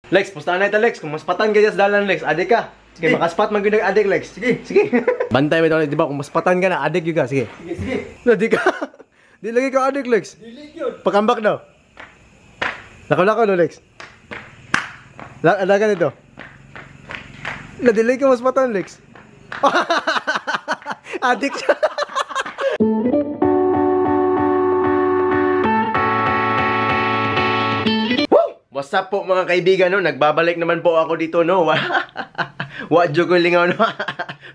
Lex, pustahan na ito, Lex. Kung mas patan ka sa dalan, Lex, adik ka. Sige, makaspat man yun adik, Lex. Sige, sige. Bantay mo ito, Lex. Diba, kung mas patan ka na, adik yun ka. Sige. Sige, sige. No, di ka. Di lagi ka adik, Lex. Di yun. Pakambak daw. Lakaw-lakaw, no, Lex. Alaga nito. Nadilay ka mas patan, Lex. Adik siya. What's up po mga kaibigan, no? Nagbabalik naman po ako dito, no? Wa jogo lingaw, no?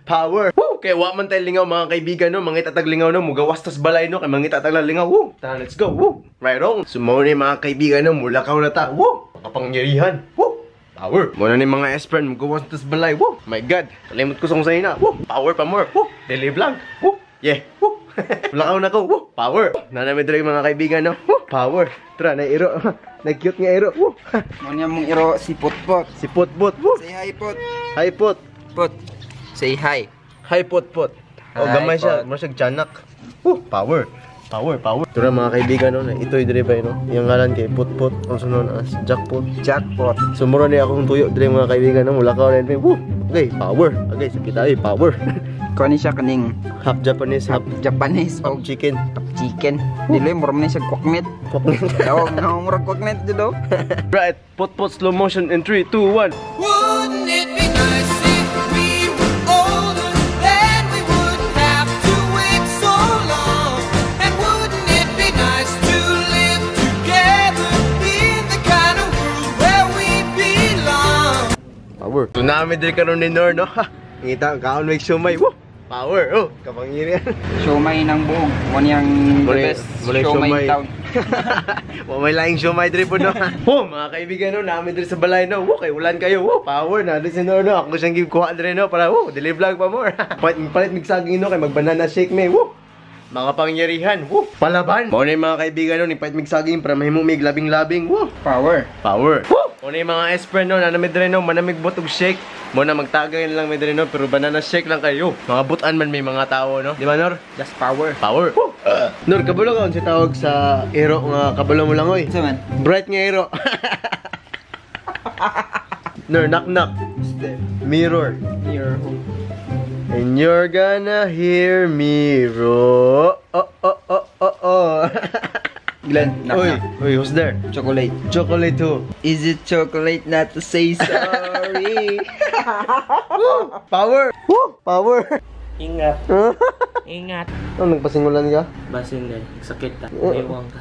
Power. Woo! Kaya wa man tayo lingaw mga kaibigan, no? Mga itatag lingaw, no? Mugawas tas balay, no? Kaya mga itatag lingaw, woo! Tara, let's go, woo! Right on. Sumawin mga kaibigan, no? Mulakaw na ta, woo! Kapangyarihan, woo! Power. Muna ni mga S-friend, mugawas tas balay, woo! My God! Kalimut ko sa'yo na, woo! Power pa more, woo! Daily vlog, woo! Yeah, woo! Mulakaw na ko, woo! Power! Nanamid rin mga kaibigan, no? Woo! Power! Tara, na-iro. Nag-cute nga iro. Woo! Muna mong iro si Putput. Si Putput. Woo! Say hi, Put. Hi, Put. Put. Say hi. Hi, Putput. Oh, Hi, gamay siya. Put. Masag tiyanak. Woo! Power. Power, power. Ito na mga kaibigan, no? Ito'y dire ba, no? Yung ngalan kay Putput. Also known as Jackpot. Jackpot. Sumuro niya akong tuyo dire mga kaibigan, no? Mula ka rin. Woo! Okay, power. Okay, sakit tayo. Power. Kani siya kaning Half Japanese, half Japanese o chicken. chicken. Dili mo man siya kwakmet. Daw nga mo kwakmet jud. Right, Putput slow motion in 3, 2, 1. Wouldn't it be nice if we were older? Then we wouldn't have to wait so long. And wouldn't it be nice to live together in the kind of world where we belong? Power. Tunami din ka nun ni Nor, no? Ha! Ngita, kaon make shumay. Woo! Power. Oh, kapangyarihan. Siomay ng buong. Mo niyang the best siomay in town. May laing shumay diri po, no? Oh, mga kaibigan, no? Namin diri sa balay, no? Woo! Kay ulan kayo. Woo! Power na. Dito si Nor, no? Ako siyang gikuha diri, no? Para, woo! Dili vlog pa more. Palit migsaging, no? Kay mag-banana shake, me. Woo! Mga pangyarihan. Woo! Palaban. Mao na yung mga kaibigan, no? Ni palit migsaging para mahimo mig labing-labing. Woo! Power. Power. Woo! Muna yung mga S-friend, no? Nanamid rin, no? Manamig botog shake. Muna magtagay lang may rin, no? Pero banana shake lang kayo. Mga butan man may mga tao, no? Di ba, Nor? Just power. Power. Nor, kabalo ka si tawag sa hero nga kabalo mo lang, oy. Sa man. Bright nga hero. Nor, knock. Mirror. Mirror. And you're gonna hear me roar. Oh. Glenn, knock. Oy, who's there? Chocolate. Chocolate who? Is it chocolate not to say sorry? Woo! Power! Woo! Power! Ingat. Ingat. Oh, nagpasingulan ka? Basin din. Sakit ta. Iwang ka.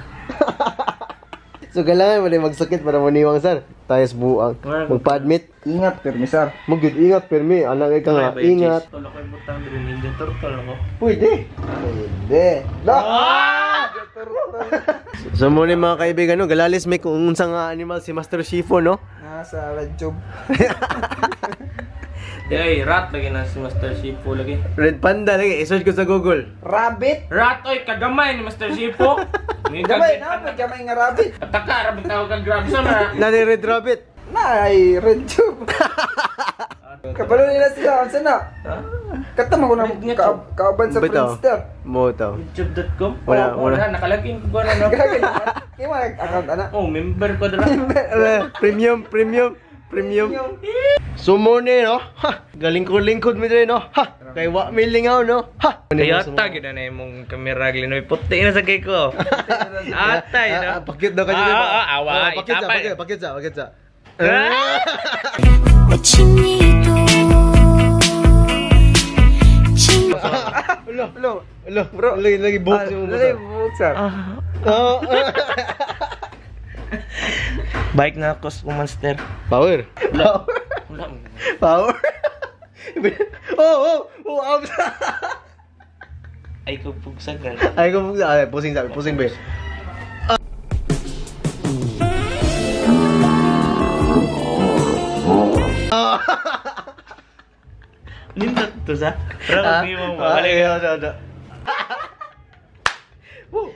So, kailangan mo rin magsakit para maniwang, sir. Tayos buang. Magpa-admit. Ingat, permisar. Mag-good, ingat, permi. Anak ka nga, ingat. Tolong kayo butang diri ninja turtle ako. Pwede. Pwede. So, muna mga kaibigan, no? Galalis may kung unsang animal si Master Shifo, no? Nasa red tube. Hey, rat lagi na si Master Shipo lagi. Red Panda, lagi. I-search ko sa Google. Rabbit. Rat oy kagamay ni Master Shipo. Gamay na, may gamay nga rabbit. Ataka rabbit tawag kag grab sa na. Nani Red Rabbit. Nay, red tube. Kabalo nila sila, saan na? Katama ko na kaaban sa Bitaw. Friendster. Mo to. YouTube.com. Wala. Nakalagin ko na no. Kaya mo account ana. Oh, member ko dala. Premium. So muna, no? Ha! Galing-lingkod mo din, no? Ha! Kay wa may lingaw, no? Ha! Kaya tag na na imong kamera glinoy puti na sa kay ko. Atay no. Pakit daw kanyo, di ba? Awa, Pakit sa. Ulo, bro. Lagi buhok si mo. Lagi buhok sa. Bike na ako sa monster. Power. Power. Oh, Ay ko pugsagan. Ay, pusing ba? Nindot to sa. Pero di mo Ada.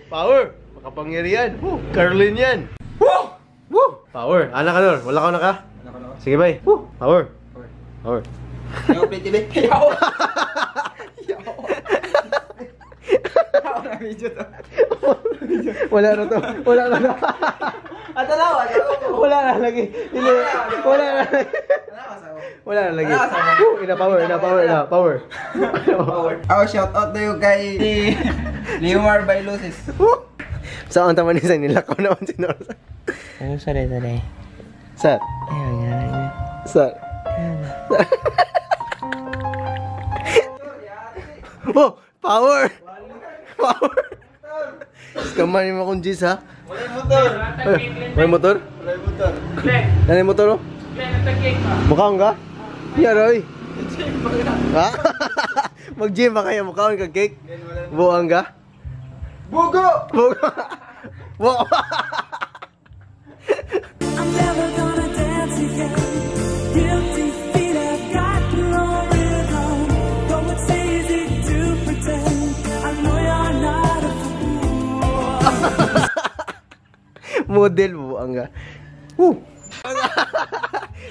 Power. Makapangyarihan. Caroline yan. Power. Anak ka, Nor. Wala ka na ka? Sige, bye. Power. Yo, pretty be. Yo. Wala na to. Wala na lagi. Wala na lagi. Wala na lagi. Ina power. Oh, shout out to you kay Leomar Bailusis. Saan taman niya nilakaw naman si Norsa? Ano sare? Sir. Ayan, yan. Sir. Oh, power. Kaman mo akong G's ha? May motor? May motor oh? Mukhaon ka? Yaroy. Ha? Mag-gym ba kayo? Mukhaon ka cake? Buang ka? Bugo! I'm never gonna dance again. Guilty feet have got no rhythm. Though it's easy to pretend, I know you're not a fool. Model buang ka? Woo!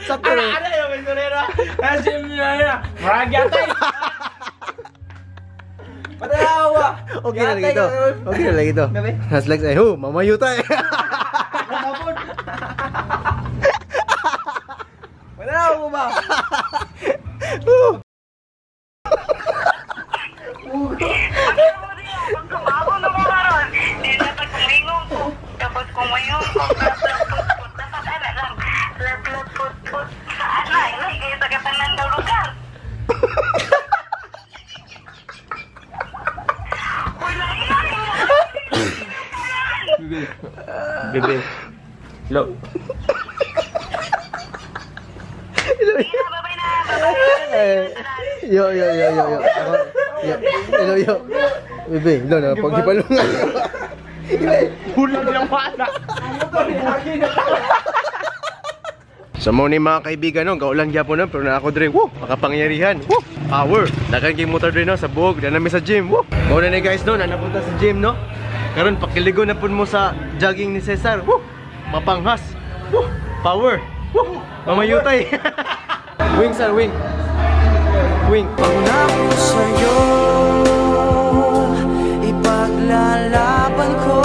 Sakto na. Ano yung pinturera? Asim nyo na. Maragya tayo. Patawa! Okay na lagi ito. Okay na lagi ito. Nas legs ay, mamayo tayo. Patawa mo ba? Pagkababo na mo karon, di na pagkumingon ko. Tapos kumayon ko, put-put-put, dapat ana lang. Put-put-put, saan na? Ilay, kayo tagapan ng daw lugar. Wala, ilay. Bebe. Lo. Babay na, babay. Yo. Yo. Bebe, no, pagkipalungan. Hulang lang pata. Sa mo ni mga kaibigan no, gaulang gyapon no, pero na ako dre. Woo! Makapangyarihan. Woo! Power. Dagan kay motor dre no sa buhok, na mi sa gym. Woo! Mao na ni guys no, na napunta sa gym no. Karon pakiligo na pud mo sa jogging ni Cesar. Woo! Mapanghas. Woo! Power. Woo! Mamayutay. Wing sir, wing. Wing. Pangako sa'yo, ipaglalaban ko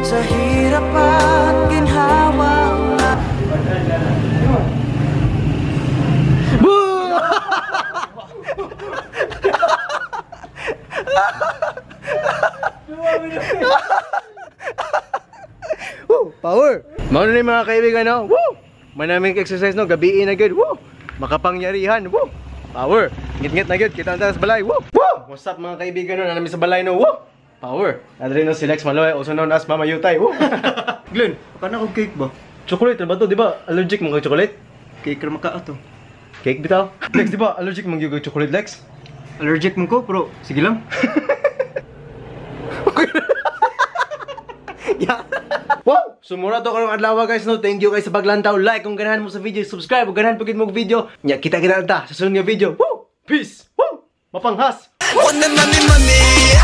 sa hirap at ginhawa na. Woo! Power. Mao na ni mga kaibigan no. Woo! Manaming exercise no, gabi na good. Woo! Makapangyarihan. Woo! Power. Ngit-ngit na good. Kita sa balay. Woo! Woo! What's up mga kaibigan no? Nanami sa balay no. Woo! Power. Adre no si Lex Maloy, also known as Mama Yutay. Woo! Glenn, kana og cake ba? Chocolate ba to, di ba? Allergic man kag chocolate? Cake ra maka ato. Cake bitaw. Lex, di ba? Allergic man gyud kag chocolate, Lex? Allergic man ko, pero sige lang. Yeah. Wow! Sumura to karong adlaw guys no. Thank you guys sa paglantaw. Like kung ganahan mo sa video, subscribe kung ganahan pagid mo video. Nya kita ta sa sunod nga video. Woo! Peace. Woo! Mapanghas. Money, money, money.